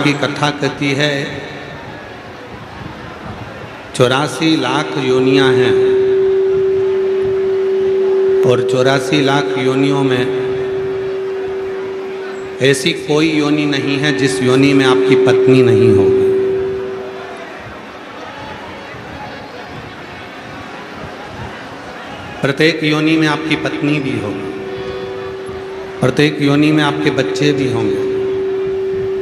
की कथा कहती है 84 लाख योनियां हैं और 84 लाख योनियों में ऐसी कोई योनि नहीं है जिस योनि में आपकी पत्नी नहीं होगी। प्रत्येक योनि में आपकी पत्नी भी होगी, प्रत्येक योनि में आपके बच्चे भी होंगे,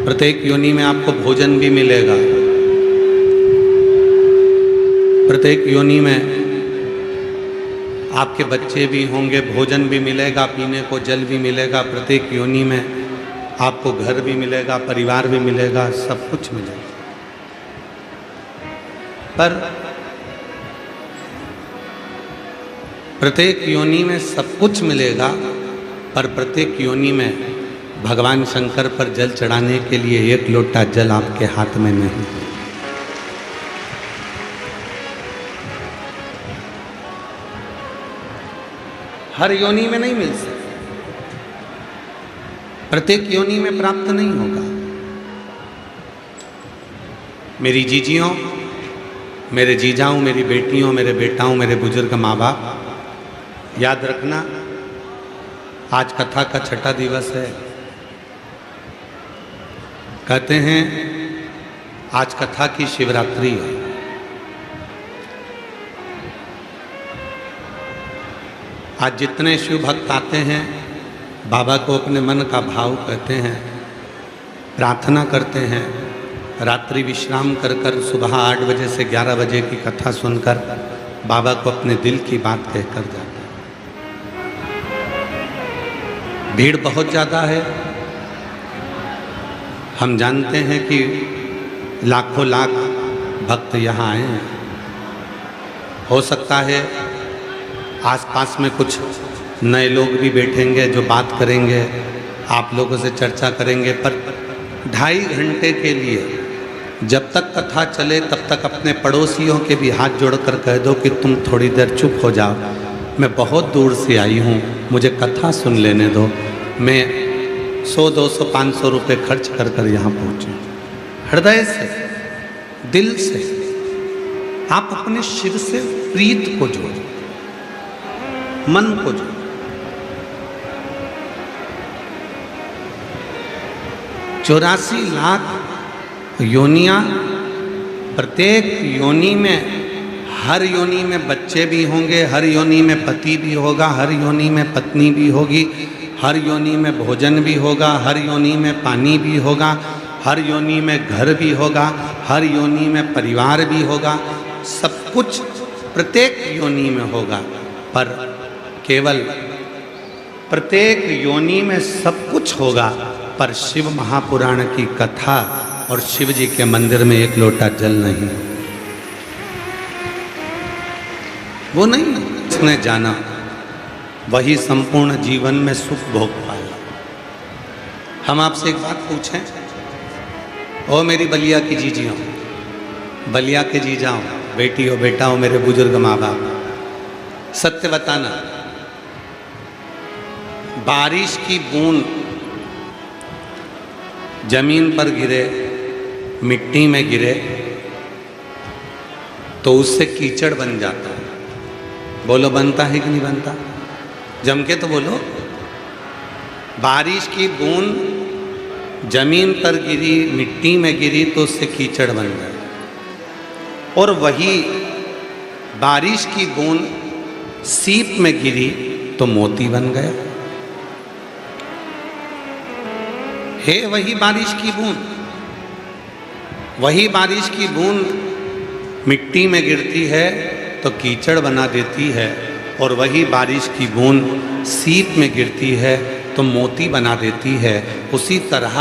प्रत्येक योनि में आपको भोजन भी मिलेगा, प्रत्येक योनि में आपके बच्चे भी होंगे, भोजन भी मिलेगा, पीने को जल भी मिलेगा, प्रत्येक योनि में आपको घर भी मिलेगा, परिवार भी मिलेगा, सब कुछ मिलेगा। पर प्रत्येक योनि में सब कुछ मिलेगा, पर प्रत्येक योनि में भगवान शंकर पर जल चढ़ाने के लिए एक लोटा जल आपके हाथ में नहीं। हर योनि में नहीं मिल सकता, प्रत्येक योनि में प्राप्त नहीं होगा। मेरी जीजियों, मेरे जीजाओं, मेरी बेटियों, मेरे बेटाओं, मेरे बुजुर्ग माँ बाप, याद रखना आज कथा का छठा दिवस है। कहते हैं आज कथा की शिवरात्रि है। आज जितने शिव भक्त आते हैं बाबा को अपने मन का भाव कहते हैं, प्रार्थना करते हैं, रात्रि विश्राम कर कर सुबह 8 बजे से 11 बजे की कथा सुनकर बाबा को अपने दिल की बात कहकर जाते हैं। भीड़ बहुत ज़्यादा है, हम जानते हैं कि लाखों लाख भक्त यहाँ आए हैं। हो सकता है आसपास में कुछ नए लोग भी बैठेंगे जो बात करेंगे, आप लोगों से चर्चा करेंगे, पर 2.5 घंटे के लिए जब तक कथा चले तब तक अपने पड़ोसियों के भी हाथ जोड़कर कह दो कि तुम थोड़ी देर चुप हो जाओ, मैं बहुत दूर से आई हूँ, मुझे कथा सुन लेने दो। मैं 100, 200, 500 रुपये खर्च कर कर यहाँ पहुँची। हृदय से, दिल से आप अपने शिव से प्रीत को जोड़ो, मन को जोड़ो। चौरासी लाख योनियां, प्रत्येक योनि में, हर योनि में बच्चे भी होंगे, हर योनि में पति भी होगा, हर योनि में पत्नी भी होगी, हर योनि में भोजन भी होगा, हर योनि में पानी भी होगा, हर योनि में घर भी होगा, हर योनि में परिवार भी होगा, सब कुछ प्रत्येक योनि में होगा। पर केवल प्रत्येक योनि में सब कुछ होगा, पर शिव महापुराण की कथा और शिव जी के मंदिर में एक लोटा जल नहीं, वो नहीं। जिसने जाना वही संपूर्ण जीवन में सुख भोग पाएगा। हम आपसे एक बात पूछें, ओ मेरी बलिया की जीजियों, बलिया के जीजाओं, बेटियों, बेटाओं, मेरे बुजुर्ग माँ बाप, सत्य बताना, बारिश की बूंद जमीन पर गिरे, मिट्टी में गिरे तो उससे कीचड़ बन जाता है। बोलो बनता है कि नहीं बनता? जम के तो बोलो। बारिश की बूंद जमीन पर गिरी, मिट्टी में गिरी तो उससे कीचड़ बन गया, और वही बारिश की बूंद सीप में गिरी तो मोती बन गया। है वही बारिश की बूंद, वही बारिश की बूंद मिट्टी में गिरती है तो कीचड़ बना देती है, और वही बारिश की बूंद सीप में गिरती है तो मोती बना देती है। उसी तरह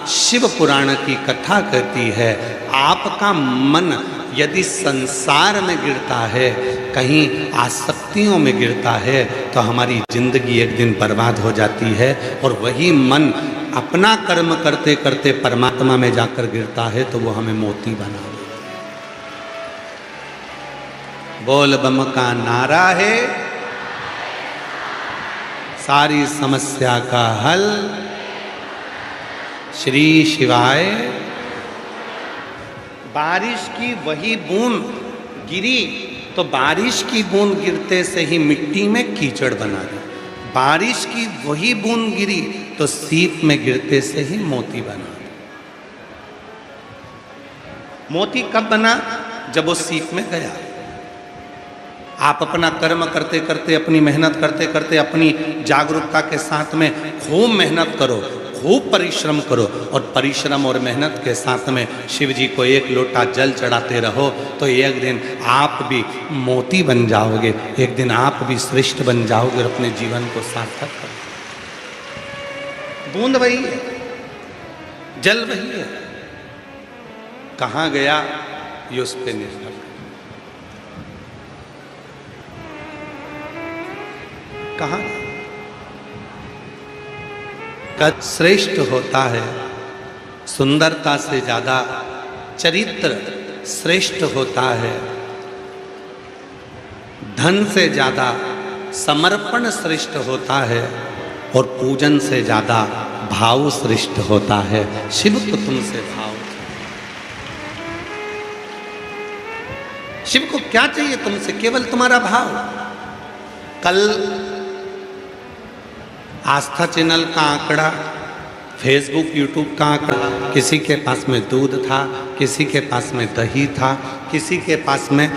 शिव पुराण की कथा कहती है, आपका मन यदि संसार में गिरता है, कहीं आसक्तियों में गिरता है, तो हमारी जिंदगी एक दिन बर्बाद हो जाती है। और वही मन अपना कर्म करते करते परमात्मा में जाकर गिरता है तो वो हमें मोती बना देता है। बोल बम का नारा है, सारी समस्या का हल। श्री शिवाय बारिश की वही बूंद गिरी तो बारिश की बूंद गिरते से ही मिट्टी में कीचड़ बना दी। बारिश की वही बूंद गिरी तो सीप में गिरते से ही मोती बना दी। मोती कब बना? जब वो सीप में गया। आप अपना कर्म करते करते, अपनी मेहनत करते करते, अपनी जागरूकता के साथ में खूब मेहनत करो, खूब परिश्रम करो, और परिश्रम और मेहनत के साथ में शिव जी को एक लोटा जल चढ़ाते रहो तो एक दिन आप भी मोती बन जाओगे, एक दिन आप भी श्रेष्ठ बन जाओगे और अपने जीवन को सार्थक करोगे। बूंद वही है, जल वही है, कहाँ गया ये उस पे निर्भर। कहाँ कद श्रेष्ठ होता है, सुंदरता से ज्यादा चरित्र श्रेष्ठ होता है, धन से ज्यादा समर्पण श्रेष्ठ होता है, और पूजन से ज्यादा भाव श्रेष्ठ होता है। शिव को तुमसे भाव, शिव को क्या चाहिए तुमसे? केवल तुम्हारा भाव। कल आस्था चैनल का आंकड़ा, फेसबुक यूट्यूब का आंकड़ा, किसी के पास में दूध था, किसी के पास में दही था, किसी के पास में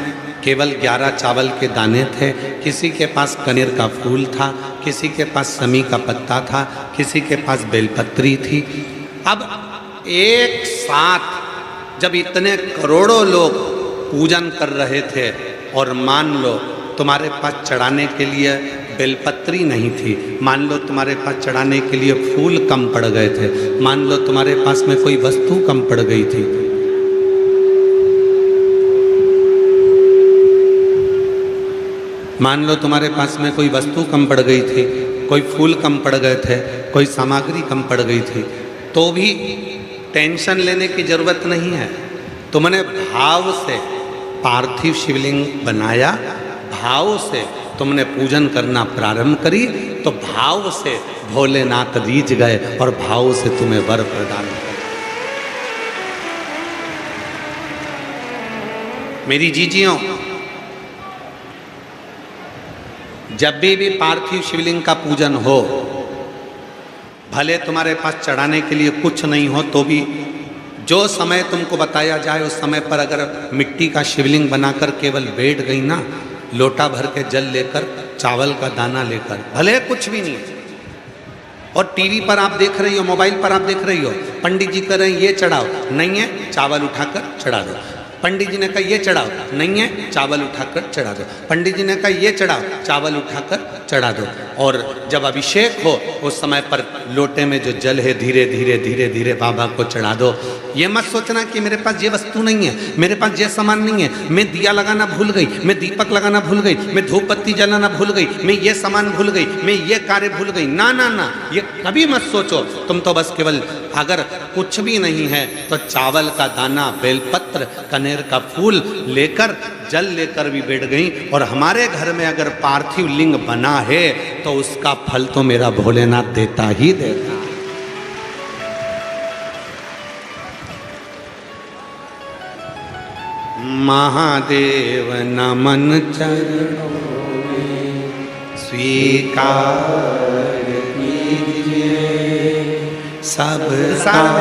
केवल 11 चावल के दाने थे, किसी के पास कनेर का फूल था, किसी के पास समी का पत्ता था, किसी के पास बेलपत्री थी। अब एक साथ जब इतने करोड़ों लोग पूजन कर रहे थे और मान लो तुम्हारे पास चढ़ाने के लिए बेलपत्री नहीं थी, मान लो तुम्हारे पास चढ़ाने के लिए फूल कम पड़ गए थे, मान लो तुम्हारे पास में कोई वस्तु कम पड़ गई थी, मान लो तुम्हारे पास में कोई वस्तु कम पड़ गई थी, कोई फूल कम पड़ गए थे, कोई सामग्री कम पड़ गई थी, तो भी टेंशन लेने की जरूरत नहीं है। तुमने भाव से पार्थिव शिवलिंग बनाया, भाव से तुमने पूजन करना प्रारंभ करी, तो भाव से भोलेनाथ रीझ गए और भाव से तुम्हें वर प्रदान किया। मेरी जीजियों, जब भी पार्थिव शिवलिंग का पूजन हो, भले तुम्हारे पास चढ़ाने के लिए कुछ नहीं हो तो भी जो समय तुमको बताया जाए उस समय पर अगर मिट्टी का शिवलिंग बनाकर केवल बैठ गई ना, लोटा भर के जल लेकर, चावल का दाना लेकर, भले कुछ भी नहीं, और टीवी पर आप देख रही हो, मोबाइल पर आप देख रही हो, पंडित जी कह रहे हैं ये चढ़ाओ, नहीं है चावल उठाकर चढ़ा दो। पंडित जी ने कहा ये चढ़ाओ, नहीं है चावल उठाकर चढ़ा दो। पंडित जी ने कहा ये चढ़ाओ, चावल उठाकर चढ़ा दो। और जब अभिषेक हो उस समय पर लोटे में जो जल है धीरे धीरे धीरे धीरे बाबा को चढ़ा दो। ये मत सोचना कि मेरे पास ये वस्तु नहीं है, मेरे पास ये सामान नहीं है, मैं दिया लगाना भूल गई, मैं दीपक लगाना भूल गई, मैं धूप बत्ती जलाना भूल गई, मैं ये सामान भूल गई, मैं ये कार्य भूल गई। ना ना ना, ये कभी मत सोचो। तुम तो बस केवल अगर कुछ भी नहीं है तो चावल का दाना, बेलपत्र, कनेर का फूल लेकर, जल लेकर भी बैठ गई। और हमारे घर में अगर पार्थिव लिंग बना है तो उसका फल तो मेरा भोलेनाथ देता ही देता। महादेव नमन चरणों में स्वीकार कीजिए सब।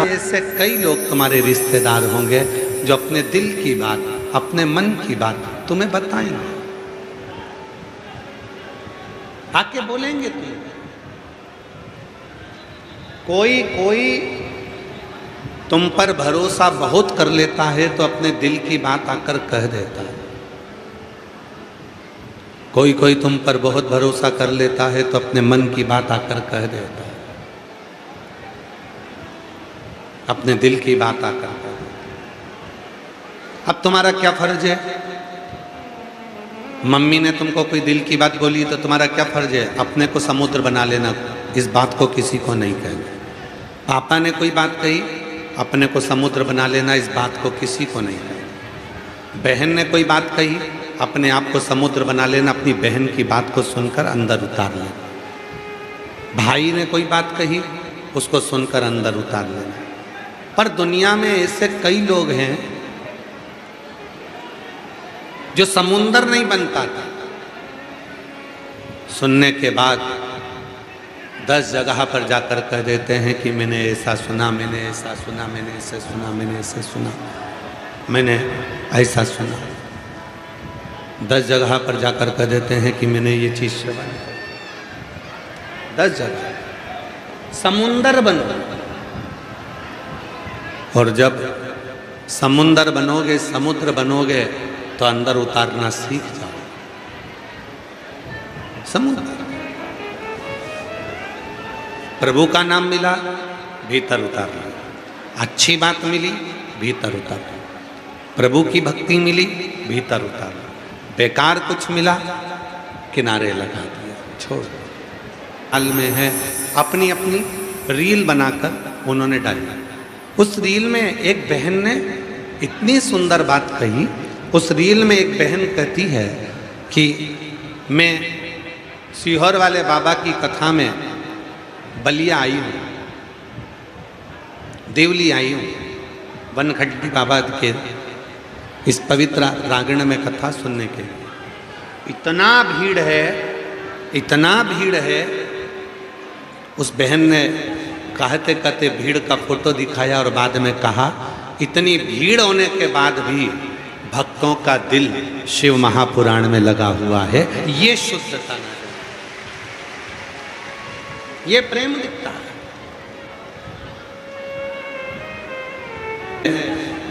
ऐसे कई लोग तुम्हारे रिश्तेदार होंगे जो अपने दिल की बात, अपने मन की बात तुम्हें बताएंगे, आके बोलेंगे तुम। कोई कोई तुम पर भरोसा बहुत कर लेता है तो अपने दिल की बात आकर कह देता है। कोई कोई तुम पर बहुत भरोसा कर लेता है तो अपने मन की बात आकर कह देता है, अपने दिल की बात आकर कह देता है। अब तुम्हारा क्या फर्ज है? मम्मी ने तुमको कोई दिल की बात बोली तो तुम्हारा क्या फर्ज है? अपने को समुद्र बना लेना, इस बात को किसी को नहीं कहना। पापा ने कोई बात कही, अपने को समुद्र बना लेना, इस बात को किसी को नहीं कहना। बहन ने कोई बात कही, अपने आप को समुद्र बना लेना, अपनी बहन की बात को सुनकर अंदर उतार लेना। भाई ने कोई बात कही, उसको सुनकर अंदर उतार लेना। पर दुनिया में ऐसे कई लोग हैं जो समुंदर नहीं बनता था, सुनने के बाद 10 जगह पर जाकर कह देते हैं कि मैंने ऐसा सुना, मैंने ऐसा सुना, मैंने ऐसे सुना, मैंने ऐसे सुना, मैंने ऐसा सुना। 10 जगह पर जाकर कह देते हैं कि मैंने ये चीज़ श्रवण की। 10 जगह समुंदर बनो, और जब समुंदर बनोगे, समुद्र बनोगे, तो अंदर उतारना सीख जाओ। समुद्र, प्रभु का नाम मिला, भीतर उतारना। अच्छी बात मिली, भीतर उतारना। प्रभु की भक्ति मिली, भीतर उतारना। बेकार कुछ मिला, किनारे लगा दिया, छोड़ दो। हाल में है, अपनी अपनी रील बनाकर उन्होंने डाली। उस रील में एक बहन ने इतनी सुंदर बात कही। उस रील में एक बहन कहती है कि मैं सीहोर वाले बाबा की कथा में बलिया आई हूँ, देवली आई हूँ, वनखड्डी बाबा के इस पवित्र प्रांगण में कथा सुनने के लिए। इतना भीड़ है, इतना भीड़ है। उस बहन ने कहते कहते भीड़ का फोटो दिखाया और बाद में कहा, इतनी भीड़ होने के बाद भी भक्तों का दिल शिव महापुराण में लगा हुआ है। ये शुद्धता ना है, ये प्रेम दिखता है।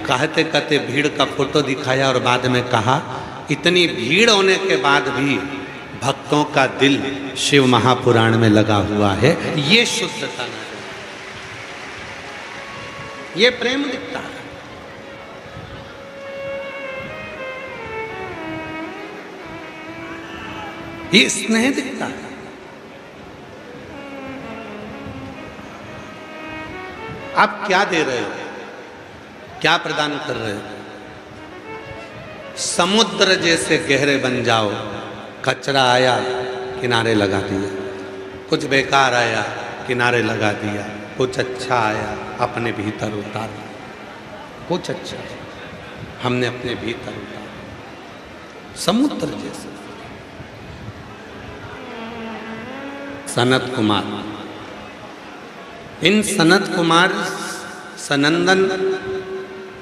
कहते कहते भीड़ का फोटो दिखाया और बाद में कहा, इतनी भीड़ होने के बाद भी भक्तों का दिल शिव महापुराण में लगा हुआ है। ये शुद्धता ना है, ये प्रेम दिखता है। ये स्नेह दिखता है। आप क्या दे रहे हो, क्या प्रदान कर रहे हो? समुद्र जैसे गहरे बन जाओ। कचरा आया, किनारे लगा दिया। कुछ बेकार आया, किनारे लगा दिया। कुछ अच्छा आया, अपने भीतर उतारा। कुछ अच्छा हमने अपने भीतर उतारा। समुद्र जैसे। सनत कुमार, इन सनत कुमार सनंदन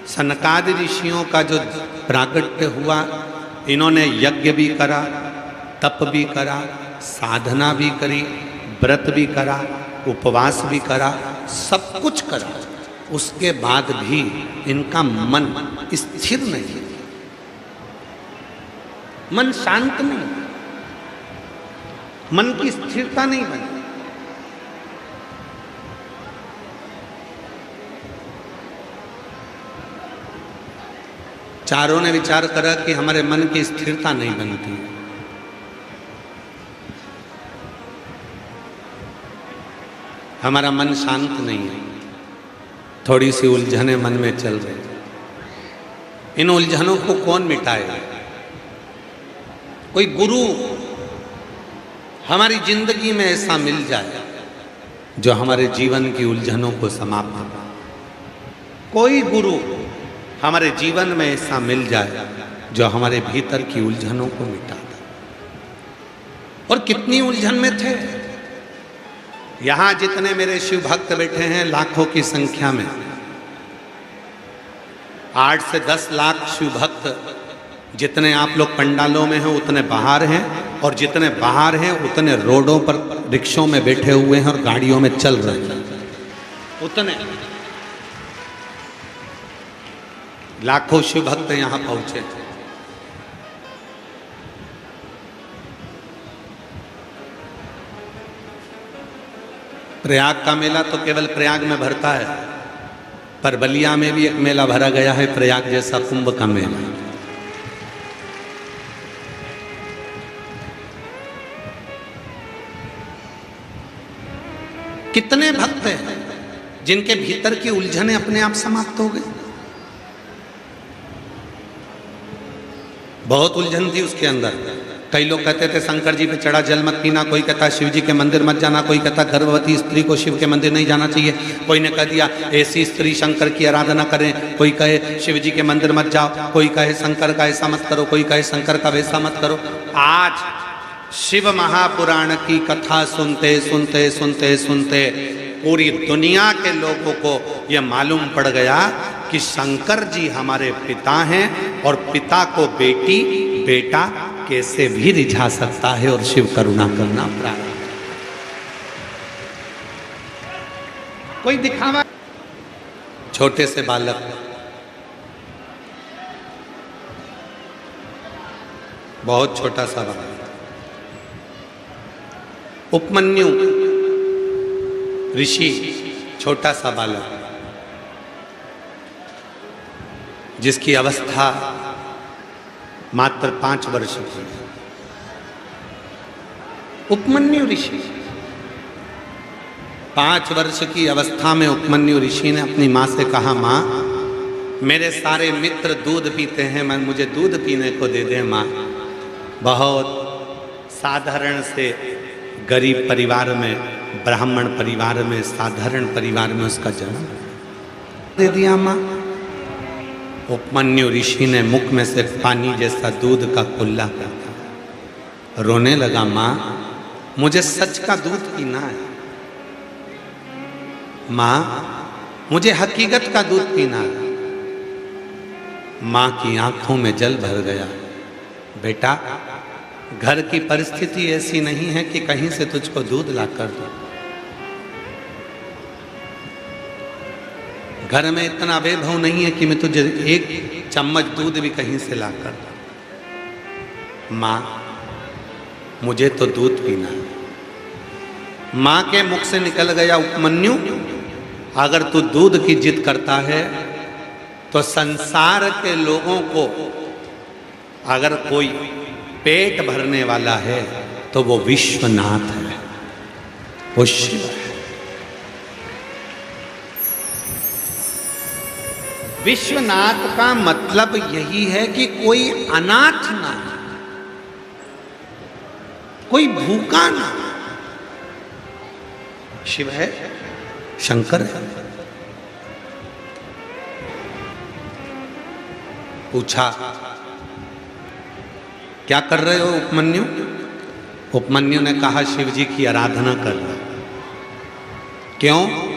सनकादि ऋषियों का जो प्रागट्य हुआ, इन्होंने यज्ञ भी करा, तप भी करा, साधना भी करी, व्रत भी करा, उपवास भी करा, सब कुछ करा। उसके बाद भी इनका मन स्थिर नहीं, मन शांत नहीं, मन की स्थिरता नहीं बनी। चारों ने विचार करा कि हमारे मन की स्थिरता नहीं बनती। हमारा मन शांत नहीं है, थोड़ी सी उलझने मन में चल रही। इन उलझनों को कौन मिटाए? कोई गुरु हमारी जिंदगी में ऐसा मिल जाए जो हमारे जीवन की उलझनों को समाप्त करे। कोई गुरु हमारे जीवन में ऐसा मिल जाए जो हमारे भीतर की उलझनों को मिटा दे। और कितनी उलझन में थे। यहां जितने मेरे शिव भक्त बैठे हैं, लाखों की संख्या में, 8 से 10 लाख शिव भक्त जितने आप लोग पंडालों में हैं उतने बाहर हैं, और जितने बाहर हैं उतने रोडों पर रिक्शों में बैठे हुए हैं और गाड़ियों में चल रहे हैं। उतने लाखों शिव भक्त यहां पहुंचे थे। प्रयाग का मेला तो केवल प्रयाग में भरता है, पर बलिया में भी एक मेला भरा गया है, प्रयाग जैसा कुंभ का मेला। कितने भक्त हैं जिनके भीतर की उलझनें अपने आप समाप्त हो गई। बहुत उलझन थी उसके अंदर, कई लोग कहते थे शंकर जी पे चढ़ा जल मत पीना, कोई कहता शिव जी के मंदिर मत जाना, कोई कहता गर्भवती स्त्री को शिव के मंदिर नहीं जाना चाहिए, कोई ने कह दिया ऐसी स्त्री शंकर की आराधना करें, कोई कहे शिव जी के मंदिर मत जाओ, कोई कहे शंकर का ऐसा मत करो, कोई कहे शंकर का वैसा मत करो। आज शिव महापुराण की कथा सुनते सुनते सुनते सुनते पूरी दुनिया के लोगों को यह मालूम पड़ गया कि शंकर जी हमारे पिता हैं और पिता को बेटी बेटा कैसे भी रिझा सकता है और शिव करुणा करना प्रारंभ। कोई दिखावा, छोटे से बालक बहुत छोटा सा बालक उपमन्यु ऋषि, छोटा सा बालक जिसकी अवस्था मात्र 5 वर्ष की। उपमन्यु ऋषि 5 वर्ष की अवस्था में उपमन्यु ऋषि ने अपनी माँ से कहा, माँ मेरे सारे मित्र दूध पीते हैं, मैं मुझे दूध पीने को दे दे माँ। बहुत साधारण से गरीब परिवार में, ब्राह्मण परिवार में, साधारण परिवार में उसका जन्म दे दिया माँ। उपमन्यु ऋषि ने मुख में से पानी जैसा दूध का कुल्ला करता, रोने लगा, माँ मुझे सच का दूध पीना है, माँ मुझे हकीकत का दूध पीना है। माँ की आंखों में जल भर गया, बेटा घर की परिस्थिति ऐसी नहीं है कि कहीं से तुझको दूध ला कर दूं, घर में इतना वैभव नहीं है कि मैं तुझे एक चम्मच दूध भी कहीं से ला कर दूं। माँ मुझे तो दूध पीना है। माँ के मुख से निकल गया, उपमन्यु अगर तू दूध की जिद करता है तो संसार के लोगों को अगर कोई पेट भरने वाला है तो वो विश्वनाथ है, वो शिव है। विश्वनाथ का मतलब यही है कि कोई अनाथ ना, कोई भूखा ना। शिव है, शंकर है। पूछा क्या कर रहे हो उपमन्यु? उपमन्यु ने कहा शिव जी की आराधना कर रहा। क्यों?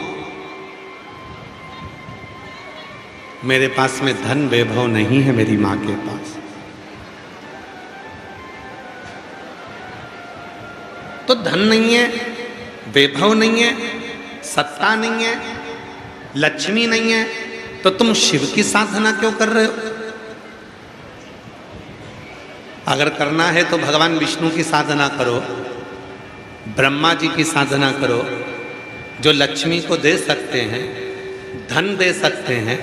मेरे पास में धन वैभव नहीं है, मेरी मां के पास। तो धन नहीं है, वैभव नहीं है, सत्ता नहीं है, लक्ष्मी नहीं है, तो तुम शिव की साधना क्यों कर रहे हो? अगर करना है तो भगवान विष्णु की साधना करो, ब्रह्मा जी की साधना करो, जो लक्ष्मी को दे सकते हैं, धन दे सकते हैं,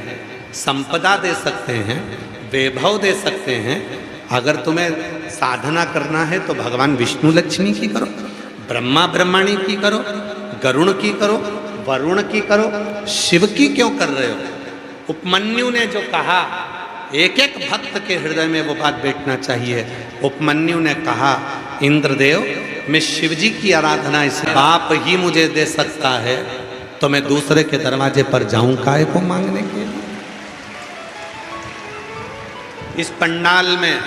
संपदा दे सकते हैं, वैभव दे सकते हैं। अगर तुम्हें साधना करना है तो भगवान विष्णु लक्ष्मी की करो, ब्रह्मा ब्रह्माणी की करो, गरुण की करो, वरुण की करो, शिव की क्यों कर रहे हो? उपमन्यु ने जो कहा, एक एक भक्त के हृदय में वो बात बैठना चाहिए। उपमन्यु ने कहा, इंद्रदेव मैं शिव जी की आराधना इस बाप ही मुझे दे सकता है, तो मैं दूसरे के दरवाजे पर जाऊं काहे को मांगने के लिए? इस पंडाल में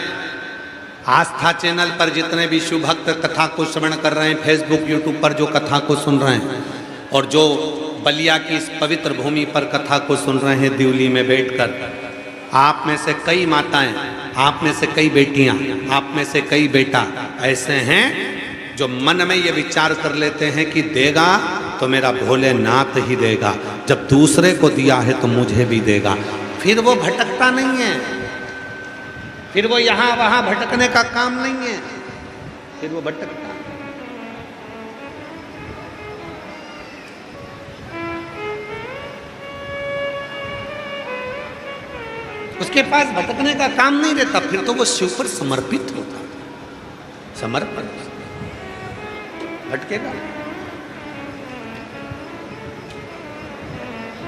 आस्था चैनल पर जितने भी शिव भक्त कथा को श्रवण कर रहे हैं, फेसबुक यूट्यूब पर जो कथा को सुन रहे हैं, और जो बलिया की इस पवित्र भूमि पर कथा को सुन रहे हैं दिल्ली में बैठकर, आप में से कई माताएं, आप में से कई बेटियां, आप में से कई बेटा ऐसे हैं जो मन में ये विचार कर लेते हैं कि देगा तो मेरा भोलेनाथ ही देगा, जब दूसरे को दिया है तो मुझे भी देगा। फिर वो भटकता नहीं है, फिर वो यहाँ वहाँ भटकने का काम नहीं है, फिर वो भटकता। उसके पास भटकने का काम नहीं रहता, फिर तो वो शिव पर समर्पित होता, समर्पण। भटकेगा?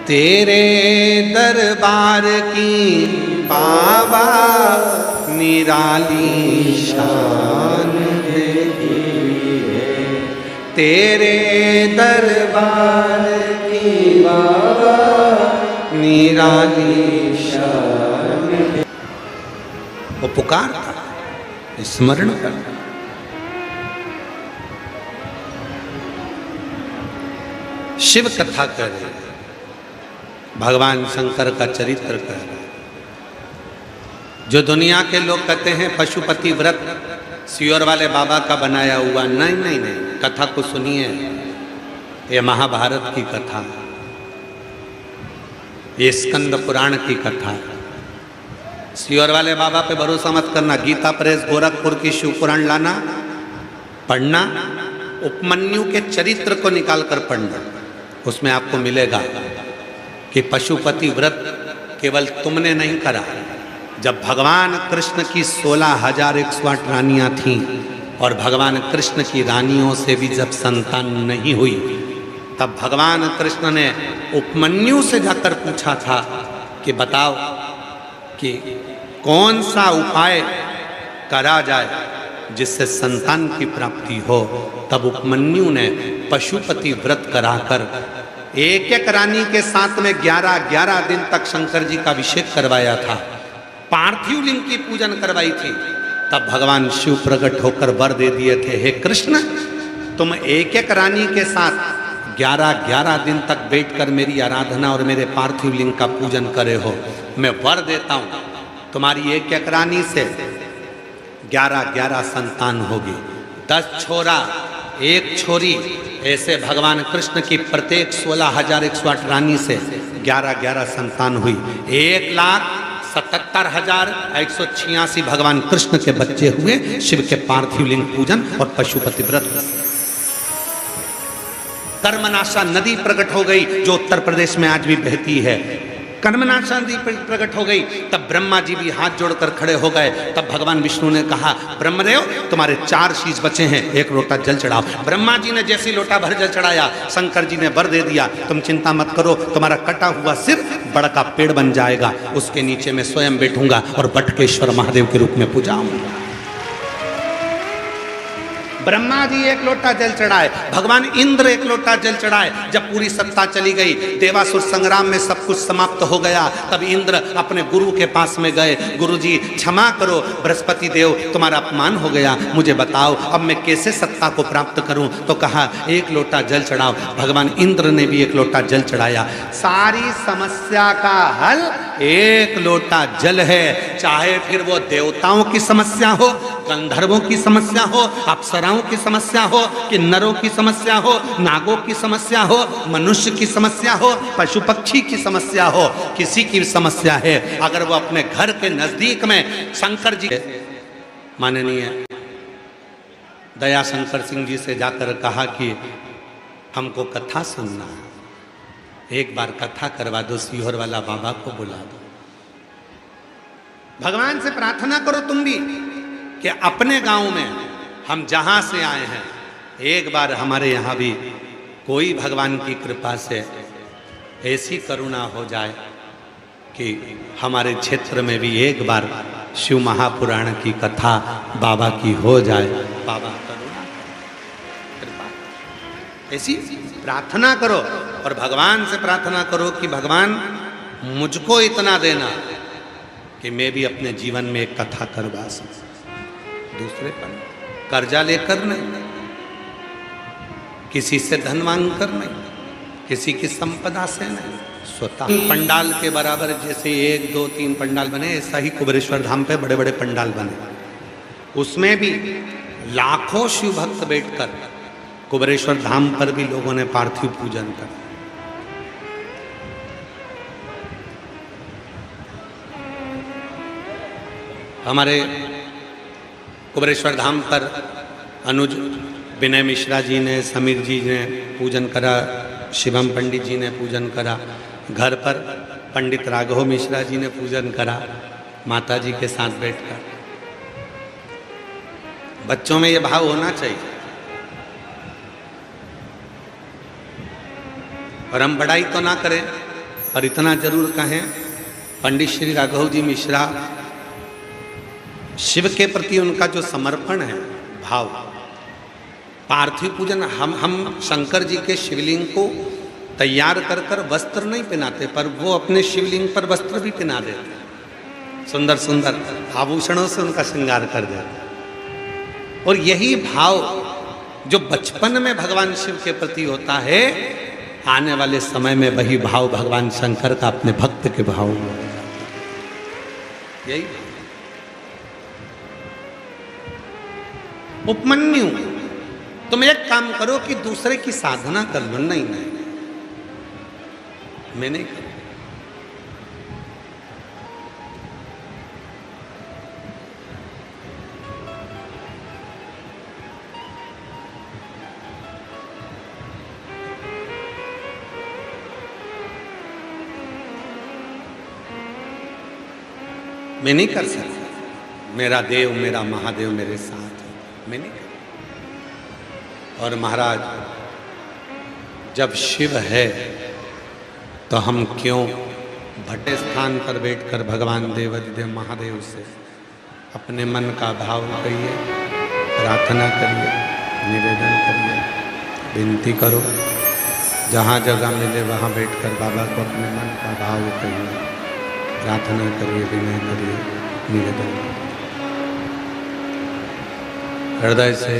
तेरे दरबार की बाबा निराली शान तेरे दरबार की बाबा निराली शान। वो पुकारता, स्मरण करता। शिव कथा कर रहे, भगवान शंकर का चरित्र कर रहे। जो दुनिया के लोग कहते हैं पशुपति व्रत सियोर वाले बाबा का बनाया हुआ, नहीं नहीं नहीं, कथा को सुनिए। ये महाभारत की कथा, ये स्कंद पुराण की कथा। सियोर वाले बाबा पे भरोसा मत करना। गीता प्रेस गोरखपुर की शिव पुराण लाना, पढ़ना, उपमन्यु के चरित्र को निकाल कर पढ़ना। उसमें आपको मिलेगा कि पशुपति व्रत केवल तुमने नहीं करा। जब भगवान कृष्ण की 16,108 रानियां थीं और भगवान कृष्ण की रानियों से भी जब संतान नहीं हुई, तब भगवान कृष्ण ने उपमन्यु से जाकर पूछा था कि बताओ कि कौन सा उपाय करा जाए जिससे संतान की प्राप्ति हो। तब उपमन्यु ने पशुपति व्रत कराकर एक एक रानी के साथ में 11 दिन तक शंकर जी का अभिषेक करवाया था, पार्थिव लिंग की पूजन करवाई थी। तब भगवान शिव प्रकट होकर वर दे दिए थे, हे कृष्ण, तुम एक एक रानी के साथ 11 दिन तक बैठकर मेरी आराधना और मेरे पार्थिव लिंग का पूजन करे हो। मैं वर देता हूं, तुम्हारी एक एक रानी से 11 संतान होगी, 10 छोरा 1 छोरी। ऐसे भगवान कृष्ण की प्रत्येक 16,108 रानी से 11 संतान हुई। 1,77,186 भगवान कृष्ण के बच्चे हुए शिव के पार्थिव लिंग पूजन और पशुपति व्रत। कर्मनाशा नदी प्रकट हो गई जो उत्तर प्रदेश में आज भी बहती है। कर्मनाशा नदी प्रकट हो गई, तब ब्रह्मा जी भी हाथ जोड़कर खड़े हो गए। तब भगवान विष्णु ने कहा, ब्रह्मदेव तुम्हारे 4 शीश बचे हैं, 1 लोटा जल चढ़ाओ। ब्रह्मा जी ने जैसी लोटा भर जल चढ़ाया, शंकर जी ने वर दे दिया, तुम चिंता मत करो, तुम्हारा कटा हुआ सिर बड़ा का पेड़ बन जाएगा, उसके नीचे मैं स्वयं बैठूंगा और बटकेश्वर महादेव के रूप में पूजाऊंगा। ब्रह्मा जी 1 लोटा जल चढ़ाए, भगवान इंद्र 1 लोटा जल चढ़ाए। जब पूरी सत्ता चली गई, देवासुर संग्राम में सब कुछ समाप्त हो गया, तब इंद्र अपने गुरु के पास में गए, गुरुजी क्षमा करो, बृहस्पति देव तुम्हारा अपमान हो गया, मुझे बताओ अब मैं कैसे सत्ता को प्राप्त करूं। तो कहा 1 लोटा जल चढ़ाओ। भगवान इंद्र ने भी 1 लोटा जल चढ़ाया। सारी समस्या का हल 1 लोटा जल है। चाहे फिर वो देवताओं की समस्या हो, गंधर्वों की समस्या हो, अप्सराओं की समस्या हो, कि नरों की समस्या हो, नागों की समस्या हो, मनुष्य की समस्या हो, पशु पक्षी की समस्या हो, किसी की समस्या है, अगर वो अपने घर के नजदीक में शंकर जी, माननीय दया शंकर सिंह जी से जाकर कहा कि हमको कथा सुनना, एक बार कथा करवा दो, सीहोर वाला बाबा को बुला दो। भगवान से प्रार्थना करो तुम भी कि अपने गांव में हम जहां से आए हैं, एक बार हमारे यहाँ भी कोई भगवान की कृपा से ऐसी करुणा हो जाए कि हमारे क्षेत्र में भी एक बार शिव महापुराण की कथा बाबा की हो जाए। बाबा करुणा कृपा, ऐसी प्रार्थना करो और भगवान से प्रार्थना करो कि भगवान मुझको इतना देना कि मैं भी अपने जीवन में एक कथा करवा सकूं। दूसरे पर कर्जा लेकर नहीं, किसी से धन मांग कर नहीं, किसी की संपदा से नहीं, स्वतः। पंडाल के बराबर जैसे 1, 2, 3 पंडाल बने, ऐसा ही कुबेरेश्वर धाम पे बड़े बड़े पंडाल बने। उसमें भी लाखों शिव भक्त बैठकर कुबेरेश्वर धाम पर भी लोगों ने पार्थिव पूजन कर। हमारे कुबेरेश्वर धाम पर अनुज विनय मिश्रा जी ने, समीर जी ने पूजन करा, शिवम पंडित जी ने पूजन करा। घर पर पंडित राघव मिश्रा जी ने पूजन करा माता जी के साथ बैठकर। बच्चों में ये भाव होना चाहिए। और हम बड़ाई तो ना करें, पर इतना जरूर कहें, पंडित श्री राघव जी मिश्रा, शिव के प्रति उनका जो समर्पण है, भाव, पार्थिव पूजन हम शंकर जी के शिवलिंग को तैयार कर कर वस्त्र नहीं पहनाते, पर वो अपने शिवलिंग पर वस्त्र भी पहना देते, सुंदर सुंदर आभूषणों से उनका श्रृंगार कर देते। और यही भाव जो बचपन में भगवान शिव के प्रति होता है, आने वाले समय में वही भाव भगवान शंकर का अपने भक्त के भाव में, यही उपमन्यु तुम एक काम करो कि दूसरे की साधना कर लो। नहीं नहीं, मैं नहीं करूं। मैं नहीं कर सकता। मेरा देव मेरा महादेव मेरे साथ है, मैं नहीं कर। और महाराज जब शिव है तो हम क्यों भट्टे स्थान पर बैठकर भगवान देवाधिदेव महादेव से अपने मन का भाव कहिए, प्रार्थना करिए, निवेदन करिए, विनती करो। जहाँ जगह मिले वहाँ बैठकर बाबा को अपने मन का भाव कहिए, प्रार्थना करिए, विनय करिए, निवेदन करिए। हृदय से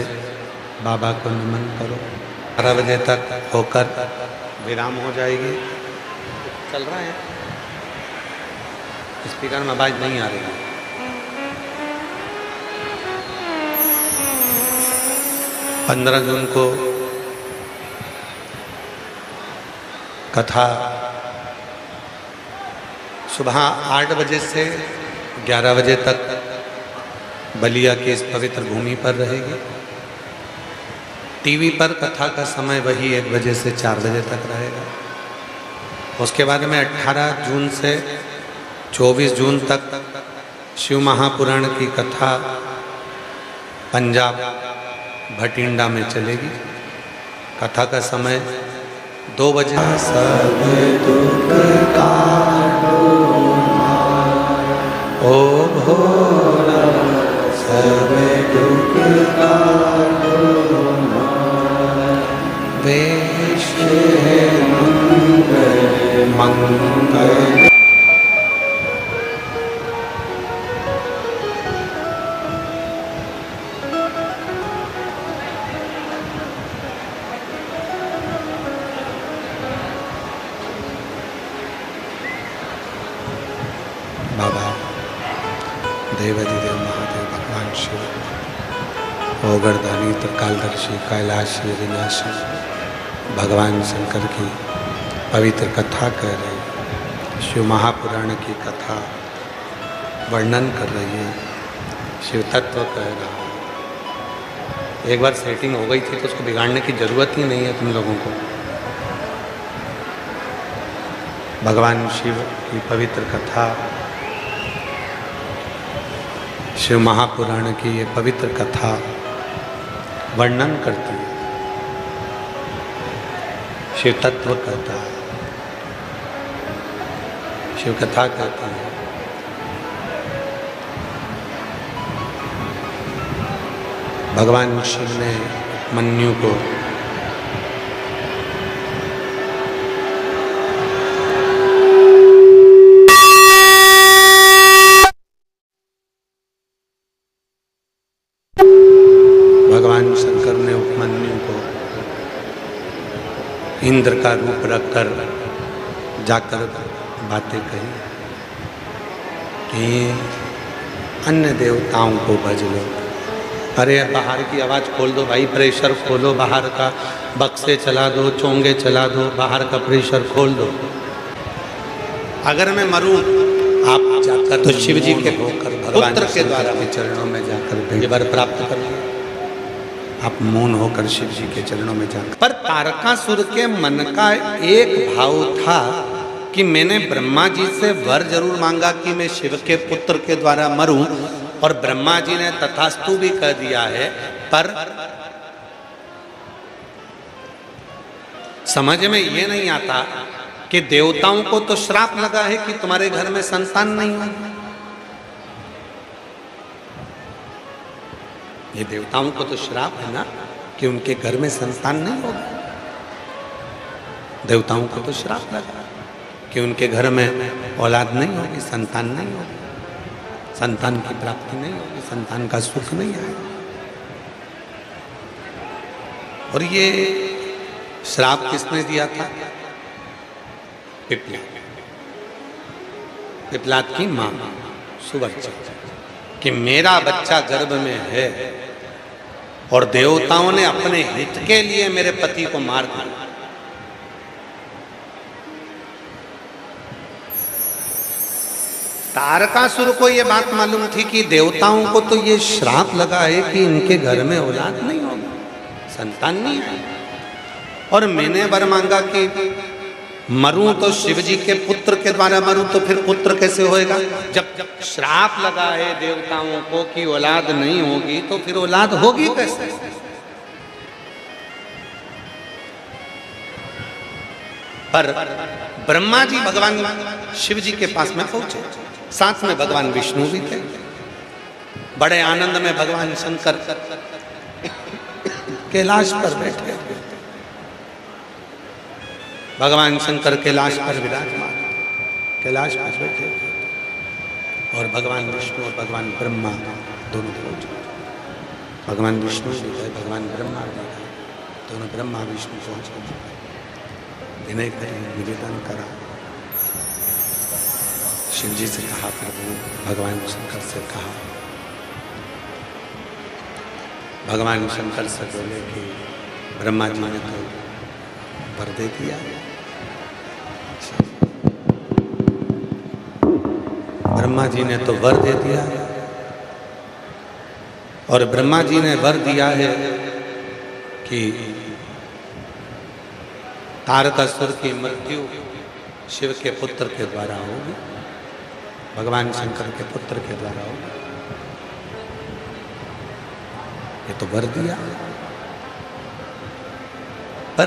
बाबा को नमन करो। 12 बजे तक होकर विराम हो जाएगी। चल रहा है, स्पीकर में आवाज नहीं आ रही है। पंद्रह जून को कथा सुबह 8 बजे से 11 बजे तक बलिया की इस पवित्र भूमि पर रहेगी। टीवी पर कथा का समय वही 1 बजे से 4 बजे तक रहेगा। उसके बाद में 18 जून से 24 जून तक शिव महापुराण की कथा पंजाब भटिंडा में चलेगी। कथा का समय 2 बजे। सब दुख ओ भोला सब दुख मंगल। बाबा देवाधिदेव महादेव भगवान शिव ओगरदानी त्रिकालदर्शी कैलाशी विनाशी भगवान शंकर की पवित्र कथा कह रही है। शिव महापुराण की कथा वर्णन कर रही है, शिव तत्व कह रहा है। एक बार सेटिंग हो गई थी तो उसको बिगाड़ने की जरूरत ही नहीं है तुम लोगों को। भगवान शिव की पवित्र कथा, शिव महापुराण की ये पवित्र कथा वर्णन करती है, शिव तत्व कहता है, शिव कथा कहता है। भगवान शिव ने मन्यु को भगवान शंकर ने उपमन्यु को इंद्र का रूप रखकर जाकर बातें कही कि अन्य देवताओं को भज लो। अरे बाहर की आवाज़ खोल दो भाई, प्रेशर खोलो, बाहर का बक्से चला दो, चोंगे चला दो, बाहर का प्रेशर खोल दो। अगर मैं मरूं आप जाकर तो शिव जी के होकर पुत्र के द्वारा के चरणों में जाकर वर प्राप्त कर लो। आप मौन होकर शिव जी के चरणों में जाकर। पर तारकासुर के मन का एक भाव था कि मैंने ब्रह्मा जी से वर जरूर मांगा कि मैं शिव के पुत्र के द्वारा मरूं, और ब्रह्मा जी ने तथास्तु भी कह दिया है। पर समझ में ये नहीं आता कि देवताओं को तो श्राप लगा है कि तुम्हारे घर में संतान नहीं हो। ये देवताओं को तो श्राप है ना कि उनके घर में संतान नहीं होगा। देवताओं को तो श्राप लगा कि उनके घर में औलाद नहीं होगी, संतान नहीं होगी, संतान की प्राप्ति नहीं होगी, संतान का सुख नहीं आएगा। और ये श्राप किसने दिया था? पिपला, पिपलाद की मां सुवर्चा, कि मेरा बच्चा गर्भ में है और देवताओं ने अपने हित के लिए मेरे पति को मार दिया। तारकासुर को यह बात मालूम थी कि देवताओं को तो ये श्राप लगा है कि इनके घर में औलाद नहीं होगी, संतान नहीं है, और मैंने वर मांगा कि मरूं तो शिव जी के पुत्र के द्वारा मरूं, तो फिर पुत्र कैसे होएगा? जब श्राप लगा है देवताओं को कि औलाद नहीं होगी, तो फिर औलाद होगी कैसे? पर ब्रह्मा जी भगवान शिव जी के पास में पहुंचे, साथ में भगवान विष्णु भी थे। बड़े आनंद में भगवान शंकर कैलाश पर बैठे, भगवान शंकर कैलाश पर विराजमान, कैलाश पर बैठे, और भगवान विष्णु और भगवान ब्रह्मा दोनों पहुंचे। भगवान विष्णु भी गए, भगवान ब्रह्मा भी गए, दोनों ब्रह्मा विष्णु पहुंचे। विनय करें, निवेदन करा, शिव जी से कहा, प्रभु भगवान शंकर से कहा, भगवान शंकर से बोले कि ब्रह्मा जी ने तो वर दे दिया, ब्रह्मा जी ने तो वर दे दिया, और ब्रह्मा जी ने वर दिया है कि तारकासुर की मृत्यु शिव के पुत्र के द्वारा होगी, भगवान शंकर के पुत्र के द्वारा होगी। ये तो वर दिया, पर